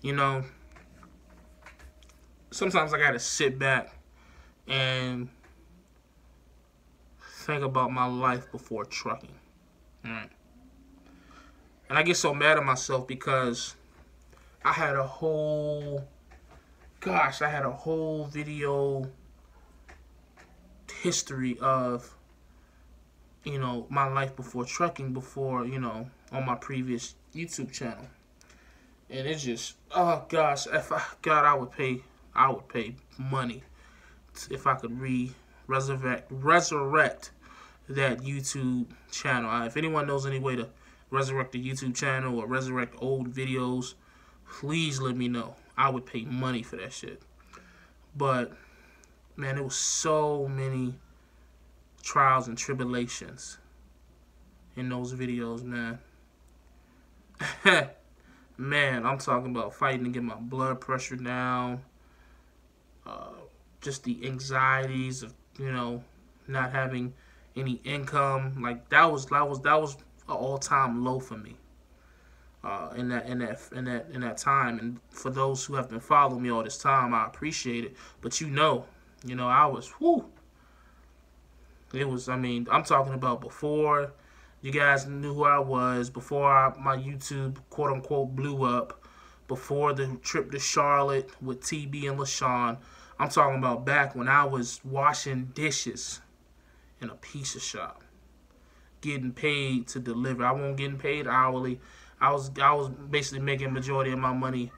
You know, sometimes I gotta sit back and think about my life before trucking. Right? And I get so mad at myself because I had a whole, I had a whole video history of, my life before trucking, before, on my previous YouTube channel. And it's just, oh gosh, God, I would pay money if I could resurrect that YouTube channel. If anyone knows any way to resurrect the YouTube channel or resurrect old videos, please let me know. I would pay money for that shit. But man, there was so many trials and tribulations in those videos, man. Man, I'm talking about fighting to get my blood pressure down. Just the anxieties of, not having any income. Like that was an all-time low for me. In that time, and for those who have been following me all this time, I appreciate it. But I was It was, I'm talking about before you guys knew who I was, before my YouTube quote unquote blew up, before the trip to Charlotte with TB and LaShawn. I'm talking about back when I was washing dishes in a pizza shop, getting paid to deliver. I wasn't getting paid hourly. I was basically making majority of my money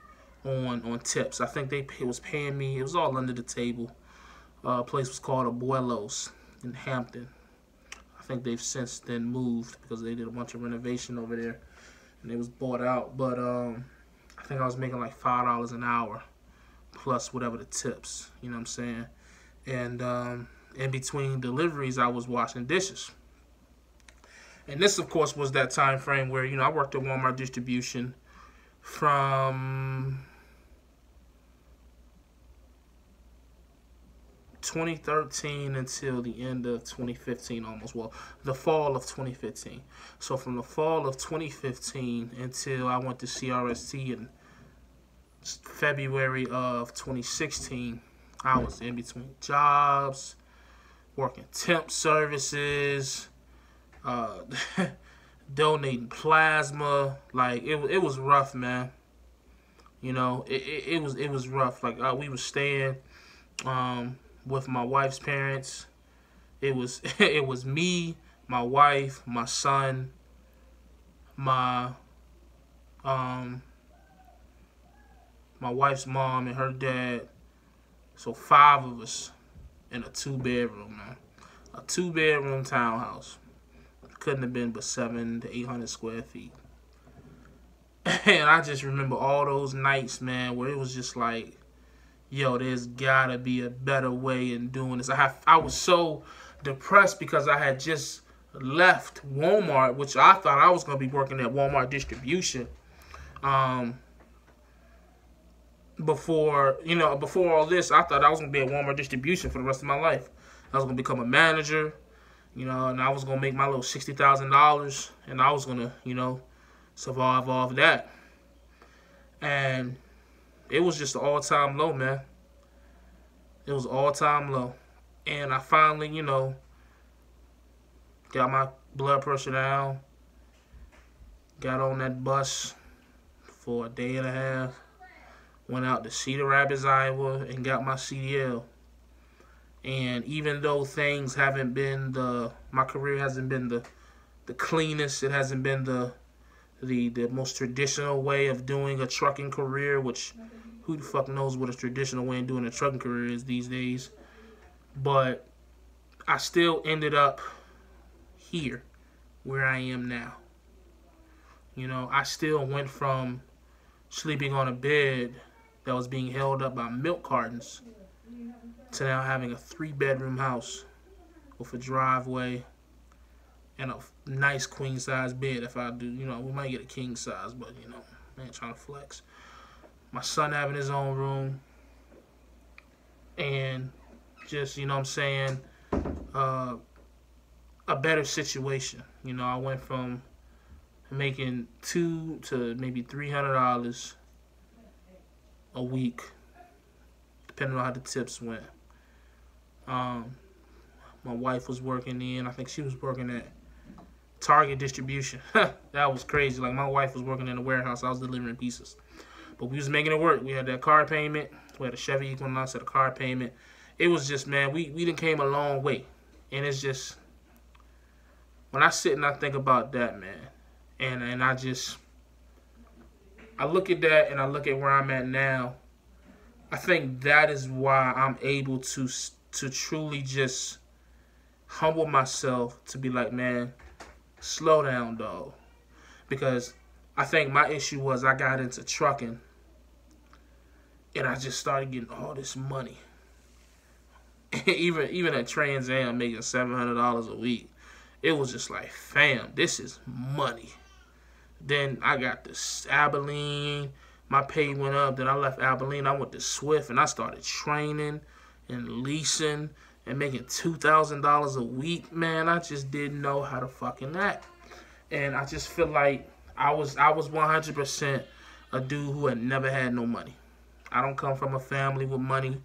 on tips. I think it was paying me. It was all under the table. Place was called Abuelos in Hampton. I think they've since then moved because they did a bunch of renovation over there and it was bought out. But I think I was making like $5 an hour plus whatever the tips. You know what I'm saying? And in between deliveries, I was washing dishes. And this, of course, was that time frame where, I worked at Walmart distribution from 2013 until the end of 2015 almost. Well, the fall of 2015. So from the fall of 2015 until I went to CRST in February of 2016, I was in between jobs, working temp services, donating plasma. Like it was rough, man. It was rough. Like we were staying with my wife's parents. It was me, my wife, my son, my wife's mom and her dad. So 5 of us in a 2-bedroom, man. A 2-bedroom townhouse. Couldn't have been but 700 to 800 square feet. And I just remember all those nights, man, where it was just like, yo, there's gotta be a better way in doing this. I was so depressed because I had just left Walmart, which I thought I was gonna be working at Walmart distribution. Before all this, I thought I was gonna be at Walmart distribution for the rest of my life. I was gonna become a manager, and I was gonna make my little $60,000, and I was gonna, survive off that. And it was just an all-time low, man. It was all-time low. And I finally, got my blood pressure down. Got on that bus for a day and a half. Went out to Cedar Rapids, Iowa, and got my CDL. And even though things haven't been my career hasn't been the cleanest, it hasn't been the most traditional way of doing a trucking career, which who the fuck knows what a traditional way of doing a trucking career is these days. But I still ended up here where I am now. I still went from sleeping on a bed that was being held up by milk cartons to now having a 3-bedroom house with a driveway and a nice queen-size bed. If I do, we might get a king size, but, I ain't trying to flex. My son having his own room. And just, what I'm saying, a better situation. I went from making $200 to maybe $300 a week, depending on how the tips went. My wife was working in, I think she was working at Target distribution. That was crazy. Like, my wife was working in a warehouse. I was delivering pieces. But we was making it work. We had that car payment. We had a Chevy Equinox, had a car payment. It was just, man, we done came a long way. And it's just, when I sit and I think about that, man, and I look at that and I look at where I'm at now, I think that is why I'm able to truly just humble myself to be like, man, slow down, dog. Because I think my issue was I got into trucking and I just started getting all this money. even at Trans Am making $700 a week, it was just like, fam, this is money. Then I got this Abilene. My pay went up. Then I left Abilene. I went to Swift and I started training and leasing and making $2,000 a week. Man, I just didn't know how to fucking act. And I just feel like I was 100% a dude who had never had no money. I don't come from a family with money.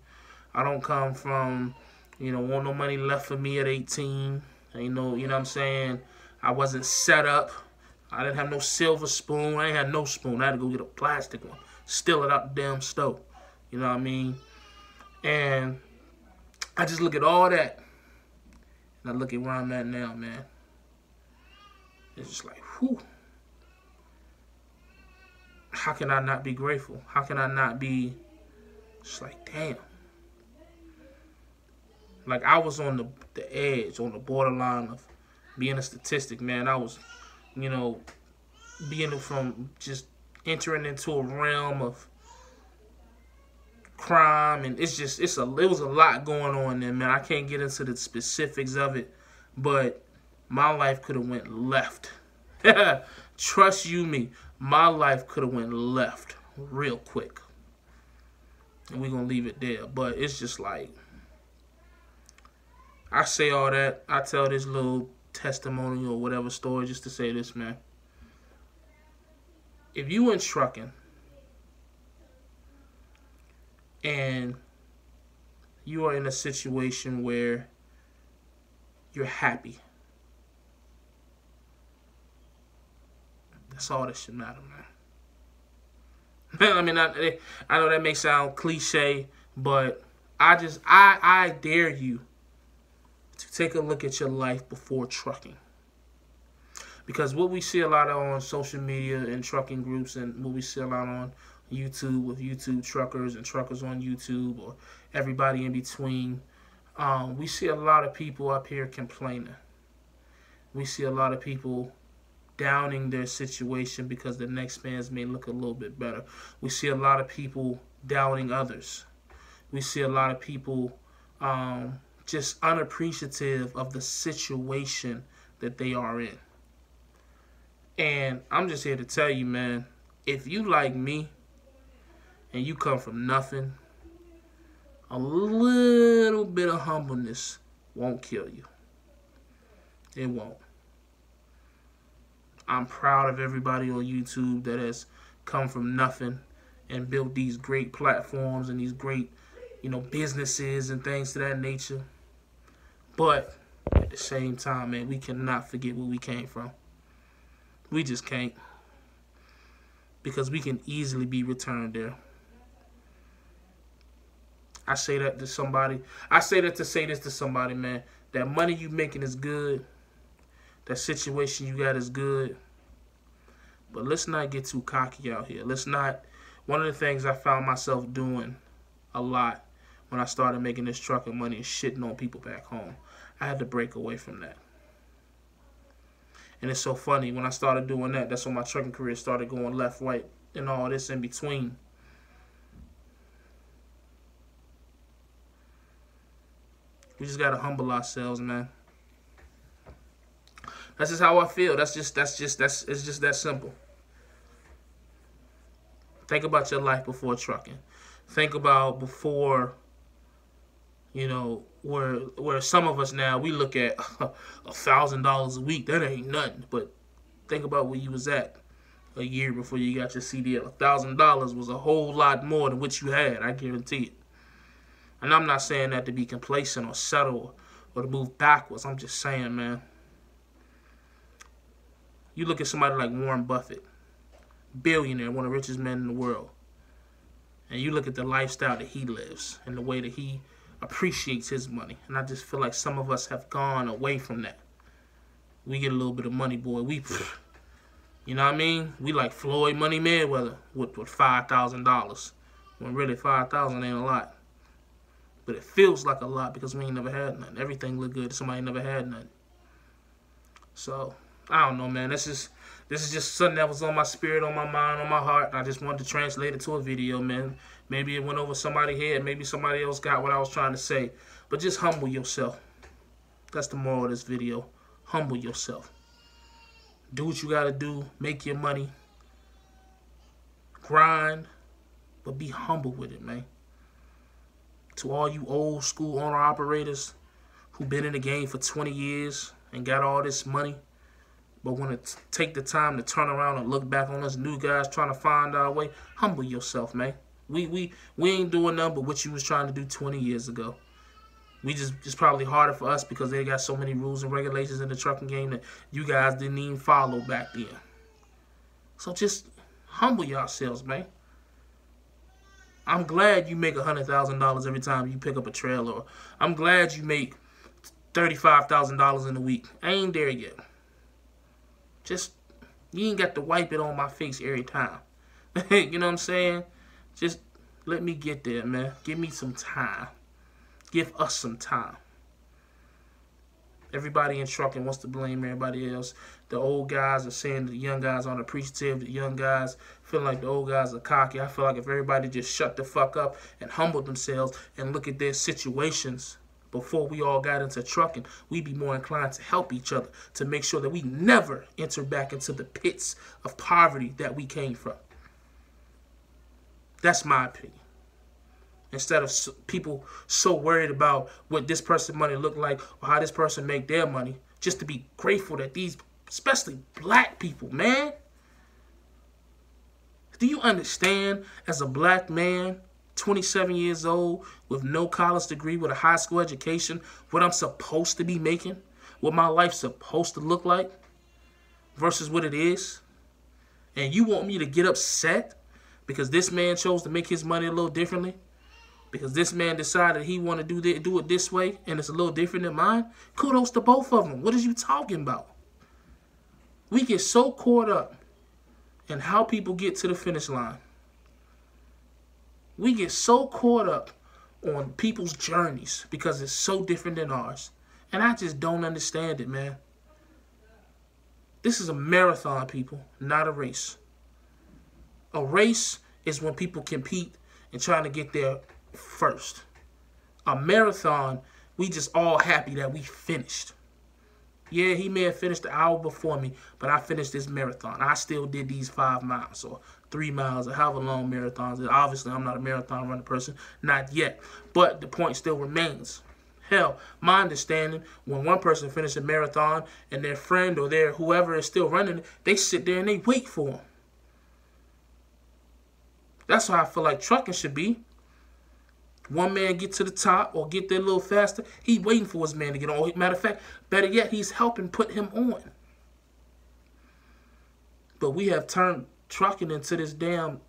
I don't come from, want no money left for me at 18. Ain't no, you know what I'm saying? I wasn't set up. I didn't have no silver spoon. I ain't had no spoon. I had to go get a plastic one. Steal it out the damn stove. You know what I mean? And I just look at all that. And I look at where I'm at now, man. It's just like, whew. How can I not be grateful? How can I not be just like, damn. Like, I was on the edge, on the borderline of being a statistic, man. I was, being from just entering into a realm of crime, and it was a lot going on there, man. I can't get into the specifics of it, but my life could have went left. Trust you me, my life could have went left real quick. And we're going to leave it there. But it's just like, I say all that. I tell this little testimony or whatever story just to say this, man. If you in trucking and you are in a situation where you're happy, that's all that should matter, man. I mean, I know that may sound cliche, but I dare you to take a look at your life before trucking. Because what we see a lot of on social media and trucking groups, and what we see a lot on YouTube with YouTube truckers and truckers on YouTube, or everybody in between, we see a lot of people up here complaining. We see a lot of people downing their situation because the next man's may look a little bit better. We see a lot of people doubting others. We see a lot of people just unappreciative of the situation that they are in. And I'm just here to tell you, man, if you like me and you come from nothing, a little bit of humbleness won't kill you. It won't. I'm proud of everybody on YouTube that has come from nothing and built these great platforms and these great, businesses and things to that nature. But at the same time, man, we cannot forget where we came from. We just can't. Because we can easily be returned there. I say that to somebody. I say that to say this to somebody, man. That money you making is good. That situation you got is good. But let's not get too cocky out here. Let's not. One of the things I found myself doing a lot when I started making this trucking money is shitting on people back home. I had to break away from that. And it's so funny. When I started doing that, that's when my trucking career started going left, right, and all this in between. We just gotta humble ourselves, man. That's just how I feel. It's just that simple. Think about your life before trucking. Think about before, where some of us now, we look at $1,000 a week. That ain't nothing. But think about where you was at a year before you got your CDL. $1,000 was a whole lot more than what you had, I guarantee it. And I'm not saying that to be complacent or settle or to move backwards. I'm just saying, man. You look at somebody like Warren Buffett, billionaire, one of the richest men in the world, and you look at the lifestyle that he lives and the way that he appreciates his money. And I just feel like some of us have gone away from that. We get a little bit of money, boy. You know what I mean? We like Floyd Money Mayweather with $5,000. When really $5,000 ain't a lot. But it feels like a lot because we ain't never had nothing. Everything look good. Somebody never had nothing. So, I don't know, man. This is just something that was on my spirit, on my mind, on my heart. I just wanted to translate it to a video, man. Maybe it went over somebody's head. Maybe somebody else got what I was trying to say. But just humble yourself. That's the moral of this video. Humble yourself. Do what you got to do. Make your money. Grind. But be humble with it, man. To all you old school owner-operators who been in the game for 20 years and got all this money, but want to take the time to turn around and look back on us new guys trying to find our way, humble yourself, man. We ain't doing nothing but what you was trying to do 20 years ago. It's probably harder for us because they got so many rules and regulations in the trucking game that you guys didn't even follow back then. So just humble yourselves, man. I'm glad you make $100,000 every time you pick up a trailer. I'm glad you make $35,000 in a week. I ain't there yet. Just, you ain't got to wipe it on my face every time. You know what I'm saying? Just let me get there, man. Give me some time. Give us some time. Everybody in trucking wants to blame everybody else. The old guys are saying the young guys aren't appreciative. The young guys feel like the old guys are cocky. I feel like if everybody just shut the fuck up and humbled themselves and look at their situations before we all got into trucking, we'd be more inclined to help each other to make sure that we never enter back into the pits of poverty that we came from. That's my opinion. Instead of people so worried about what this person's money look like or how this person make their money, just to be grateful that these, especially black people, man. Do you understand, as a black man, 27 years old, with no college degree, with a high school education, what I'm supposed to be making, what my life's supposed to look like, versus what it is? And you want me to get upset because this man chose to make his money a little differently? Because this man decided he want to do it this way, and it's a little different than mine? Kudos to both of them. What is you talking about? We get so caught up in how people get to the finish line. We get so caught up on people's journeys because it's so different than ours. And I just don't understand it, man. This is a marathon, people, not a race. A race is when people compete and trying to get there first. A marathon, we just all happy that we finished. Yeah, he may have finished the hour before me, but I finished this marathon. I still did these 5 miles or 3 miles or however long marathons. Obviously, I'm not a marathon running person, not yet. But the point still remains. Hell, my understanding, when one person finishes a marathon and their friend or their whoever is still running it, they sit there and they wait for them. That's how I feel like trucking should be. One man get to the top or get there a little faster, he waiting for his man to get on. Matter of fact, better yet, he's helping put him on. But we have turned trucking into this damn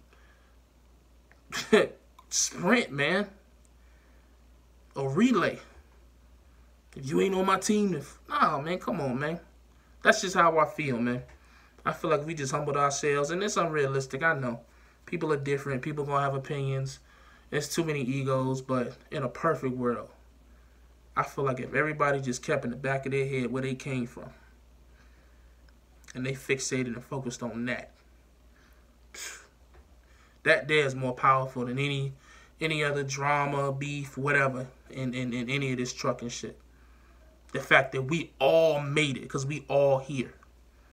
sprint, man. A relay. If you ain't on my team, nah, man, come on, man. That's just how I feel, man. I feel like we just humbled ourselves, and it's unrealistic, I know. People are different. People gonna have opinions. There's too many egos, but in a perfect world, I feel like if everybody just kept in the back of their head where they came from, and they fixated and focused on that, that there is more powerful than any other drama, beef, whatever, in any of this trucking shit. The fact that we all made it, because we all here.